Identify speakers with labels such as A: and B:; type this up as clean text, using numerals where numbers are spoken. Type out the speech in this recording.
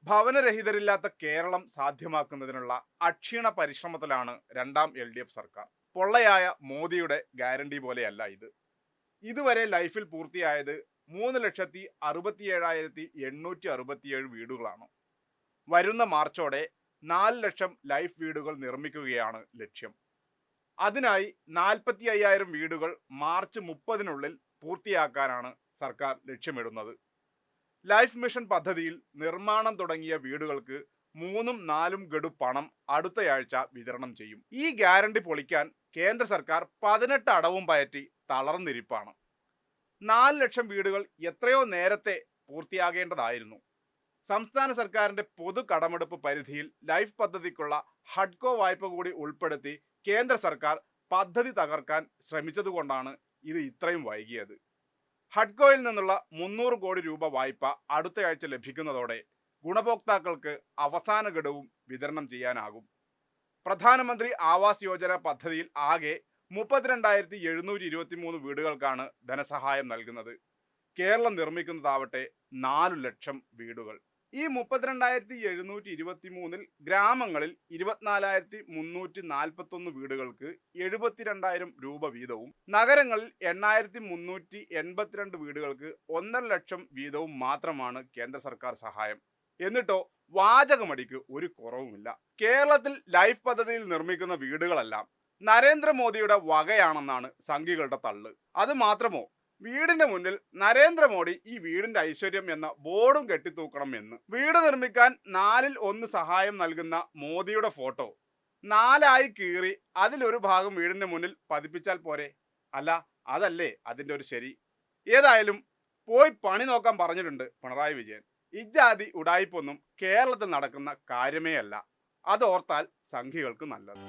A: ഭവനരഹിതരില്ലാത്ത കേരളം സാധ്യമാക്കുന്നതിനുള്ള അക്ഷീണ പരിശ്രമത്തിലാണ് രണ്ടാം LDF സർക്കാർ. പൊള്ളയായ മോദിയുടെ ഗ്യാരണ്ടി പോലെയല്ല ഇത്. ഇതുവരെ ലൈഫിൽ പൂർത്തിയായത് 3,67,867 വീടുകളാണ്. വരുന്ന മാർച്ചോടെ 4 ലക്ഷം ലൈഫ് വീടുകൾ നിർമ്മിക്കുകയാണ് ലക്ഷ്യം. അതിനായി 45,000 വീടുകൾ മാർച്ച് 30-നുള്ളിൽ പൂർത്തിയാക്കാനാണ് സർക്കാർ ലക്ഷ്യമിടുന്നത്. ലൈഫ് മിഷൻ പദ്ധതിയിൽ നിർമ്മാണം തുടങ്ങിയ വീടുകൾക്ക് 3-4 ഗഡു പണം അടുത്തയാഴ്ച വിതരണം ചെയ്യും. ഈ ഗ്യാരണ്ടി പൊളിക്കാൻ കേന്ദ്ര സർക്കാർ 18 അടവും പയറ്റി തളർന്നിരിപ്പാണ്. 4 ലക്ഷം വീടുകൾ എത്രയോ നേരത്തെ പൂർത്തിയാകേണ്ടതായിരുന്നു. സംസ്ഥാന സർക്കാരിന്റെ പൊതു കടമെടുപ്പ് പരിധിയിൽ ലൈഫ് പദ്ധതിക്കുള്ള ഹഡ്കോ വായ്പ കൂടി ഉൾപ്പെടുത്തി കേന്ദ്ര സർക്കാർ പദ്ധതി തകർക്കാൻ ശ്രമിച്ചതുകൊണ്ടാണ് ഇത് ഇത്രയും വൈകിയത്. ഹഡ്കോയിൽ നിന്നുള്ള 300 കോടി രൂപ വായ്പ അടുത്തയാഴ്ച ലഭിക്കുന്നതോടെ ഗുണഭോക്താക്കൾക്ക് അവസാന ഗഡുവും വിതരണം ചെയ്യാനാകും. പ്രധാനമന്ത്രി ആവാസ് യോജന പദ്ധതിയിൽ ആകെ 32,723 വീടുകൾക്കാണ് ധനസഹായം നൽകുന്നത്. കേരളം നിർമ്മിക്കുന്നതാവട്ടെ 4 ലക്ഷം വീടുകൾ. ഈ 32,723 ഗ്രാമങ്ങളിൽ 24,341 വീടുകൾക്ക് 72,000 രൂപ വീതവും, നഗരങ്ങളിൽ 8,382 വീടുകൾക്ക് 1.5 ലക്ഷം വീതവും മാത്രമാണ് കേന്ദ്ര സർക്കാർ സഹായം. എന്നിട്ടോ വാചകമടിക്ക് ഒരു കുറവുമില്ല. കേരളത്തിൽ ലൈഫ് പദ്ധതിയിൽ നിർമ്മിക്കുന്ന വീടുകളെല്ലാം നരേന്ദ്രമോദിയുടെ വകയാണെന്നാണ് സംഘികളുടെ തള്ള്. അത് മാത്രമോ, വീടിന്റെ മുന്നിൽ നരേന്ദ്രമോദി ഈ വീടിന്റെ ഐശ്വര്യം എന്ന ബോർഡും കെട്ടിത്തൂക്കണം എന്ന്. വീട് നിർമ്മിക്കാൻ 4-1 സഹായം നൽകുന്ന മോദിയുടെ ഫോട്ടോ 4 കീറി അതിലൊരു ഭാഗം വീടിന്റെ മുന്നിൽ പതിപ്പിച്ചാൽ പോരെ? അല്ല, അതല്ലേ അതിന്റെ ഒരു ശരി? ഏതായാലും പോയി പണി നോക്കാൻ പറഞ്ഞിട്ടുണ്ട് പിണറായി വിജയൻ. ഇജാതി ഉടായിപ്പൊന്നും കേരളത്തിൽ നടക്കുന്ന കാര്യമേ അല്ല. അതോർത്താൽ സംഘികൾക്ക് നല്ലത്.